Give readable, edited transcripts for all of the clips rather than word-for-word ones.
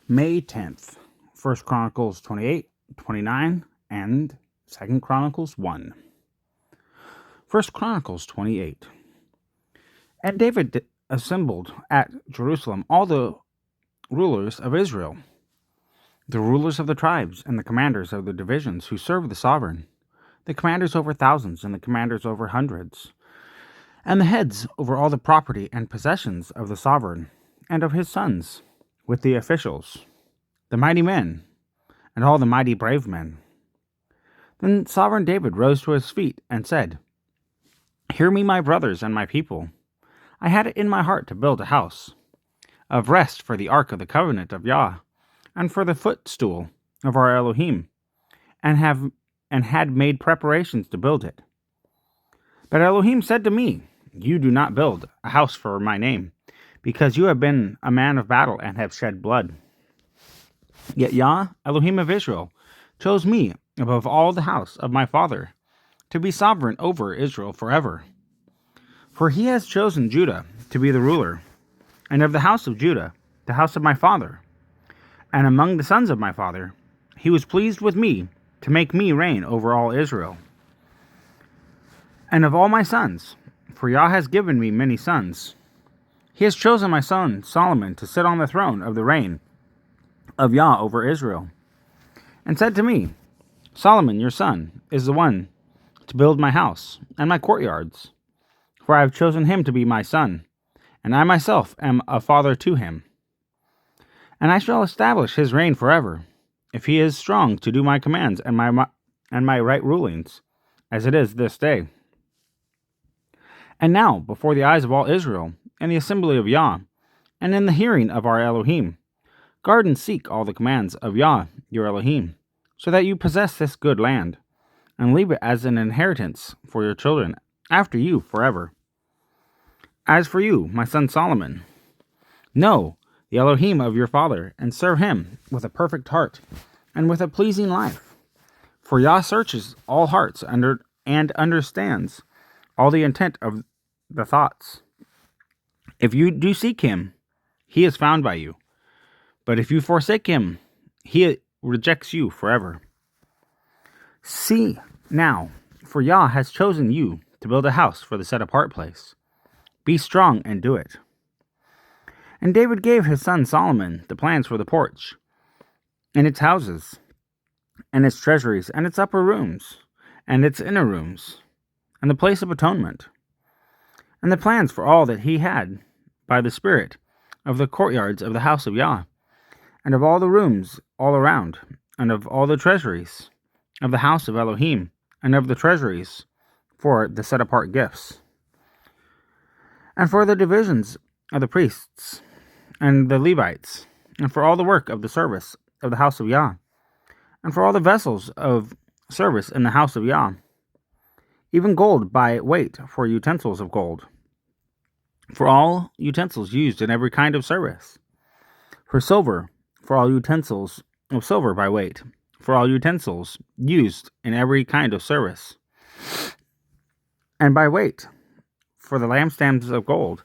May 10th, 1 Chronicles 28, 29, and 2 Chronicles 1. 1 Chronicles 28. And David assembled at Jerusalem all the rulers of Israel, the rulers of the tribes, and the commanders of the divisions who served the sovereign, the commanders over thousands, and the commanders over hundreds, and the heads over all the property and possessions of the sovereign and of his sons, with the officials, the mighty men, and all the mighty brave men. Then sovereign David rose to his feet and said, "Hear me, my brothers and my people. I had it in my heart to build a house of rest for the ark of the covenant of Yah, and for the footstool of our Elohim, and had made preparations to build it. But Elohim said to me, You do not build a house for my name, because you have been a man of battle and have shed blood. Yet Yah, Elohim of Israel, chose me above all the house of my father to be sovereign over Israel forever. For he has chosen Judah to be the ruler, and of the house of Judah, the house of my father. And among the sons of my father, he was pleased with me to make me reign over all Israel. And of all my sons, for Yah has given me many sons, he has chosen my son Solomon to sit on the throne of the reign of Yah over Israel, and said to me, Solomon, your son, is the one to build my house and my courtyards, for I have chosen him to be my son, and I myself am a father to him. And I shall establish his reign forever, if he is strong to do my commands and my right rulings, as it is this day. And now, before the eyes of all Israel, and the assembly of Yah, and in the hearing of our Elohim, guard and seek all the commands of Yah, your Elohim, so that you possess this good land, and leave it as an inheritance for your children after you forever. As for you, my son Solomon, know the Elohim of your father, and serve him with a perfect heart, and with a pleasing life. For Yah searches all hearts and understands all the intent of the thoughts. If you do seek him, he is found by you. But if you forsake him, he rejects you forever. See now, for Yah has chosen you to build a house for the set-apart place. Be strong and do it." And David gave his son Solomon the plans for the porch, and its houses, and its treasuries, and its upper rooms, and its inner rooms, and the place of atonement, and the plans for all that he had by the Spirit of the courtyards of the house of Yah, and of all the rooms all around, and of all the treasuries of the house of Elohim, and of the treasuries for the set-apart gifts, and for the divisions of the priests and the Levites, and for all the work of the service of the house of Yah, and for all the vessels of service in the house of Yah, even gold by weight for utensils of gold, for all utensils used in every kind of service, for silver, for all utensils of silver by weight, for all utensils used in every kind of service, and by weight, for the lampstands of gold,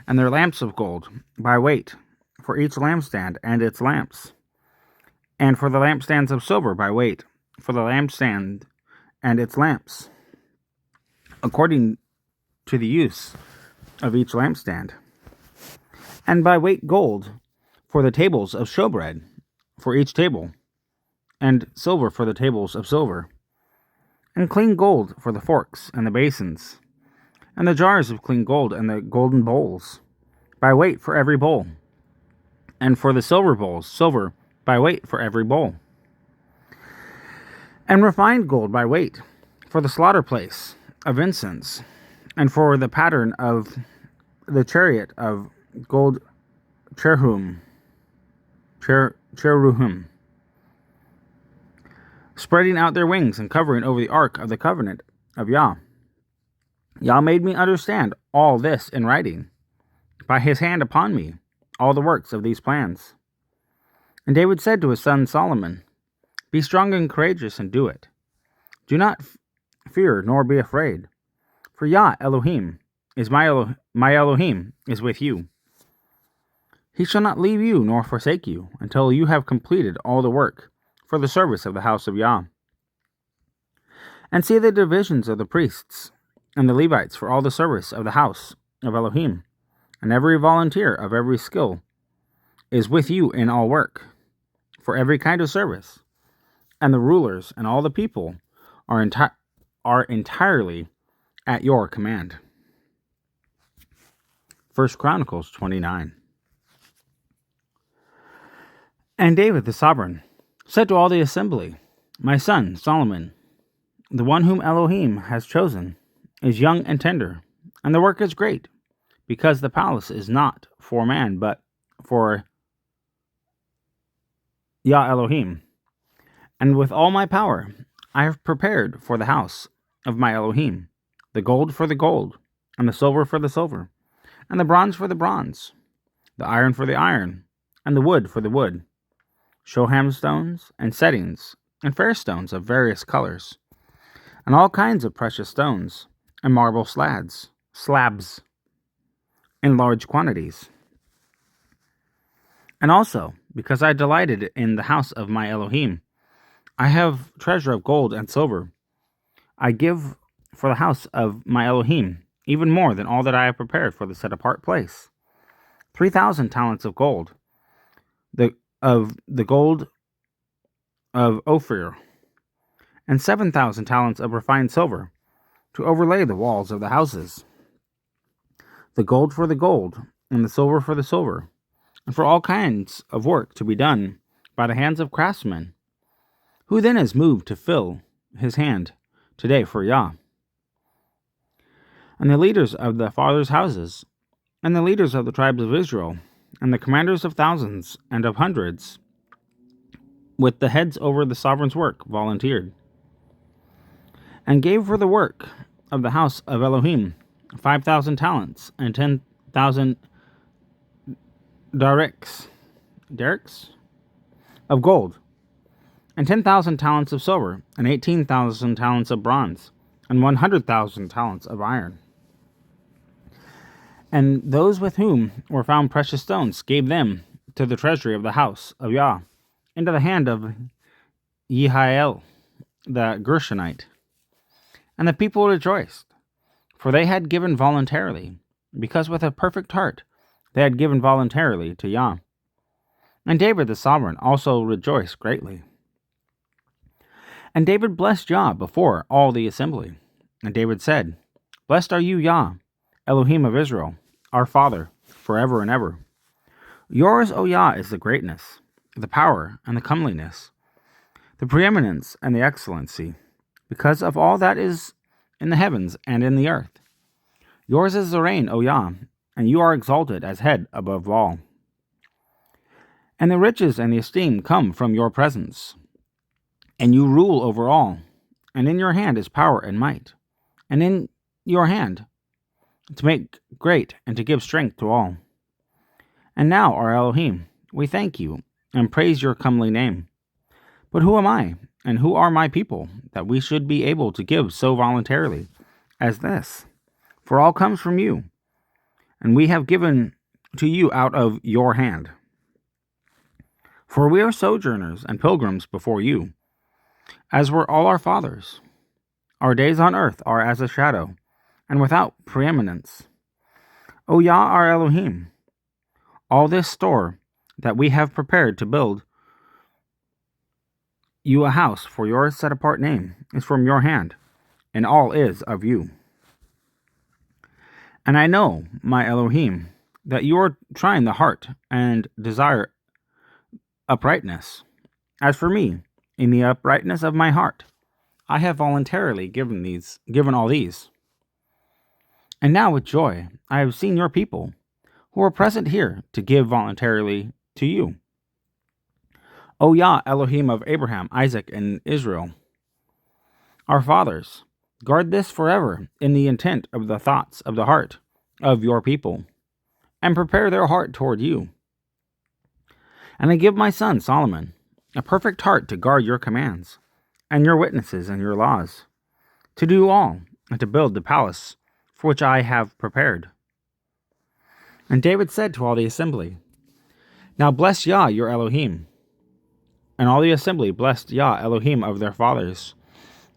and their lamps of gold, by weight, for each lampstand and its lamps, and for the lampstands of silver by weight, for the lampstand and its lamps, according to the use of each lampstand, and by weight gold, for the tables of showbread, for each table, and silver for the tables of silver, and clean gold for the forks and the basins, and the jars of clean gold and the golden bowls, by weight for every bowl, and for the silver bowls, silver by weight for every bowl, and refined gold by weight for the slaughter place of incense, and for the pattern of the chariot of gold cherubim, spreading out their wings and covering over the ark of the covenant of Yah. Yah made me understand all this in writing, by his hand upon me, all the works of these plans. And David said to his son Solomon, Be strong and courageous and do it. Do not fear nor be afraid, for Yah Elohim is my Elohim is with you. He shall not leave you nor forsake you until you have completed all the work for the service of the house of Yah. And see the divisions of the priests and the Levites for all the service of the house of Elohim, and every volunteer of every skill is with you in all work, for every kind of service. And the rulers and all the people are entirely at your command. 1 Chronicles 29. And David the sovereign said to all the assembly, My son Solomon, the one whom Elohim has chosen, is young and tender, and the work is great, because the palace is not for man, but for Yah Elohim. And with all my power I have prepared for the house of my Elohim the gold for the gold, and the silver for the silver, and the bronze for the bronze, the iron for the iron, and the wood for the wood, shoham stones, and settings, and fair stones of various colors, and all kinds of precious stones, and marble slabs, in large quantities. And also, because I delighted in the house of my Elohim, I have treasure of gold and silver. I give for the house of my Elohim even more than all that I have prepared for the set-apart place. 3,000 talents of gold, of the gold of Ophir, and 7,000 talents of refined silver, to overlay the walls of the houses. The gold for the gold, and the silver for the silver, and for all kinds of work to be done by the hands of craftsmen. Who then is moved to fill his hand today for Yah? And the leaders of the fathers' houses, and the leaders of the tribes of Israel, and the commanders of thousands and of hundreds, with the heads over the sovereign's work, volunteered, and gave for the work of the house of Elohim 5,000 talents, and 10,000 derricks of gold, and 10,000 talents of silver, and 18,000 talents of bronze, and 100,000 talents of iron. And those with whom were found precious stones gave them to the treasury of the house of Yah, into the hand of Jehiel the Gershonite. And the people rejoiced, for they had given voluntarily, because with a perfect heart they had given voluntarily to Yah. And David the sovereign also rejoiced greatly. And David blessed Yah before all the assembly. And David said, Blessed are you, Yah, Elohim of Israel, our Father, forever and ever. Yours, O Yah, is the greatness, the power, and the comeliness, the preeminence and the excellency, because of all that is in the heavens and in the earth. Yours is the reign, O Yah, and you are exalted as head above all. And the riches and the esteem come from your presence, and you rule over all, and in your hand is power and might, and in your hand to make great and to give strength to all. And now, our Elohim, we thank you and praise your comely name. But who am I, and who are my people, that we should be able to give so voluntarily as this? For all comes from you, and we have given to you out of your hand. For we are sojourners and pilgrims before you, as were all our fathers. Our days on earth are as a shadow, and without preeminence. O Yah, our Elohim, all this store that we have prepared to build you a house for your set-apart name is from your hand, and all is of you. And I know, my Elohim, that you are trying the heart and desire uprightness. As for me, in the uprightness of my heart, I have voluntarily given all these. And now with joy I have seen your people, who are present here, to give voluntarily to you. O Yah, Elohim of Abraham, Isaac, and Israel, our fathers, guard this forever in the intent of the thoughts of the heart of your people, and prepare their heart toward you. And I give my son Solomon a perfect heart to guard your commands, and your witnesses and your laws, to do all, and to build the palace for which I have prepared. And David said to all the assembly, Now bless Yah your Elohim. And all the assembly blessed Yah Elohim of their fathers,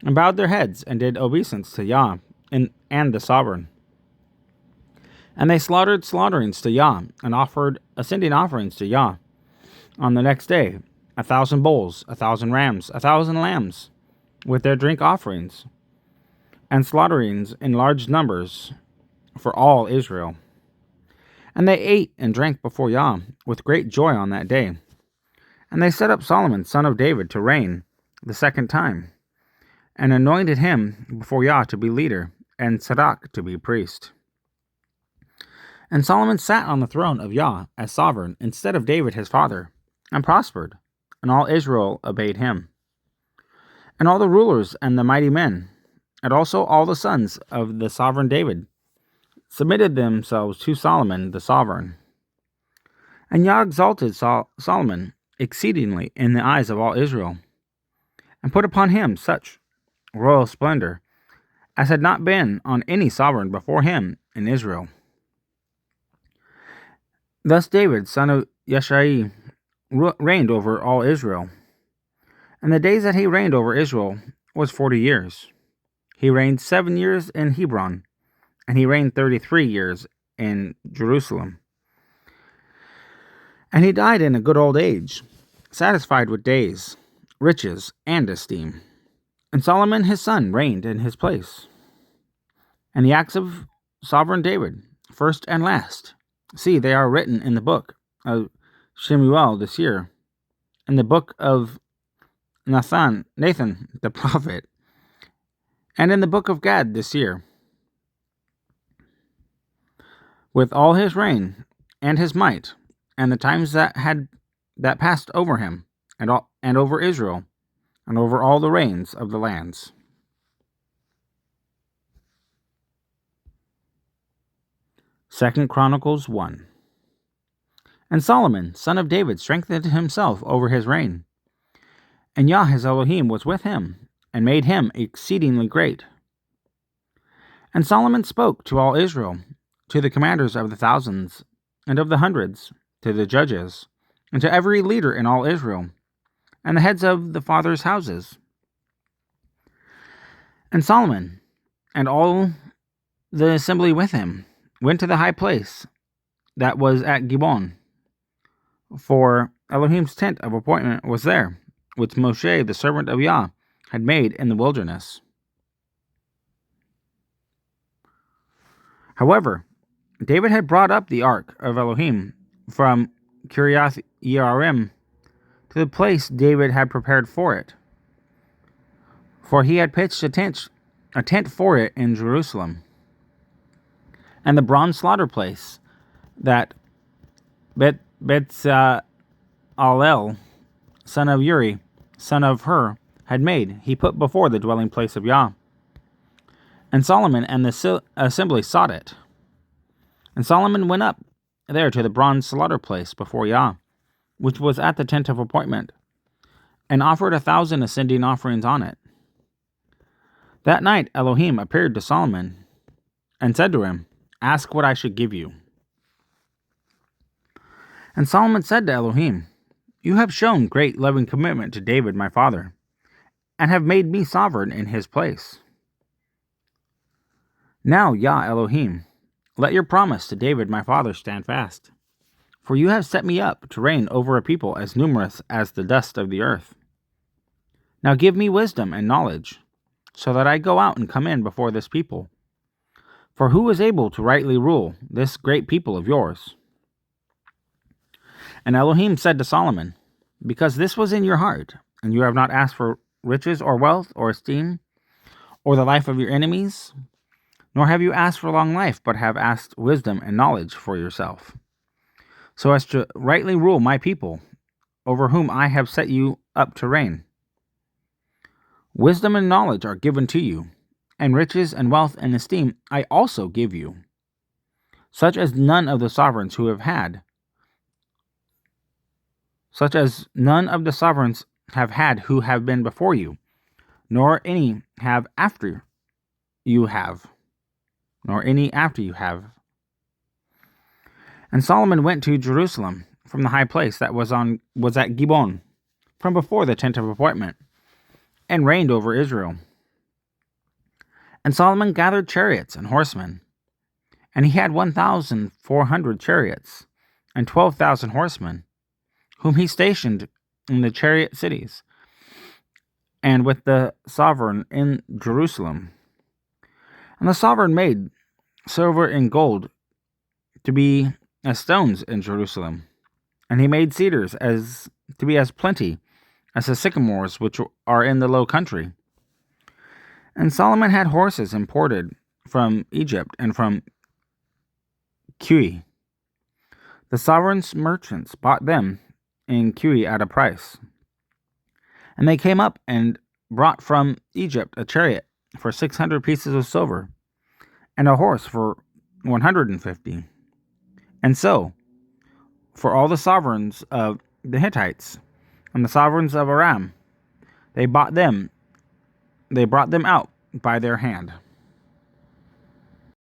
and bowed their heads, and did obeisance to Yah and the sovereign. And they slaughtered slaughterings to Yah, and offered ascending offerings to Yah. On the next day, 1,000 bulls, 1,000 rams, 1,000 lambs, with their drink offerings, and slaughterings in large numbers for all Israel. And they ate and drank before Yah with great joy on that day. And they set up Solomon, son of David, to reign the second time, and anointed him before Yah to be leader, and Zadok to be priest. And Solomon sat on the throne of Yah as sovereign instead of David his father, and prospered, and all Israel obeyed him. And all the rulers and the mighty men, and also all the sons of the sovereign David, submitted themselves to Solomon the sovereign. And Yah exalted Solomon exceedingly in the eyes of all Israel, and put upon him such royal splendor as had not been on any sovereign before him in Israel. Thus David, son of Yeshai, reigned over all Israel. And the days that he reigned over Israel was 40 years. He reigned 7 years in Hebron, and he reigned 33 years in Jerusalem. And he died in a good old age, satisfied with days, riches, and esteem. And Solomon his son reigned in his place. And the acts of sovereign David, first and last, see, they are written in the book of Shemuel the seer, in the book of Nathan the prophet, and in the book of Gad the seer, with all his reign and his might, and the times that passed over him, and over Israel, and over all the reigns of the lands. Second Chronicles 1. And Solomon, son of David, strengthened himself over his reign. And Yah his Elohim was with him, and made him exceedingly great. And Solomon spoke to all Israel, to the commanders of the thousands, and of the hundreds, to the judges, and to every leader in all Israel, and the heads of the fathers' houses. And Solomon, and all the assembly with him, went to the high place that was at Gibeon, for Elohim's tent of appointment was there, which Moshe, the servant of Yah, had made in the wilderness. However, David had brought up the ark of Elohim from Kiriath Yearim to the place David had prepared for it, for he had pitched a tent for it in Jerusalem. And the bronze slaughter place that Bezalel, son of Uri, son of Hur, had made, he put before the dwelling place of Yah. And Solomon and the assembly sought it. And Solomon went up there to the bronze slaughter place before Yah, which was at the tent of appointment, and offered 1,000 ascending offerings on it. That night Elohim appeared to Solomon, and said to him, "Ask what I should give you." And Solomon said to Elohim, "You have shown great loving commitment to David my father, and have made me sovereign in his place. Now, Yah Elohim, let your promise to David my father stand fast, for you have set me up to reign over a people as numerous as the dust of the earth. Now give me wisdom and knowledge, so that I go out and come in before this people. For who is able to rightly rule this great people of yours?" And Elohim said to Solomon, "Because this was in your heart, and you have not asked for riches or wealth or esteem, or the life of your enemies, nor have you asked for long life, but have asked wisdom and knowledge for yourself, so as to rightly rule my people, over whom I have set you up to reign. Wisdom and knowledge are given to you, and riches and wealth and esteem I also give you, such as none of the sovereigns who have had, such as none of the sovereigns have had who have been before you, nor any have after you have, nor any after you have." And Solomon went to Jerusalem from the high place that was at Gibeon, from before the tent of appointment, and reigned over Israel. And Solomon gathered chariots and horsemen, and he had 1,400 chariots and 12,000 horsemen, whom he stationed in the chariot cities, and with the sovereign in Jerusalem. And the sovereign made silver and gold to be as stones in Jerusalem, and he made cedars to be as plenty as the sycamores which are in the low country. And Solomon had horses imported from Egypt and from Cush. The sovereign's merchants bought them in Cush at a price. And they came up and brought from Egypt a chariot for 600 pieces of silver, and a horse for 150. And so, for all the sovereigns of the Hittites and the sovereigns of Aram, they brought them out by their hand.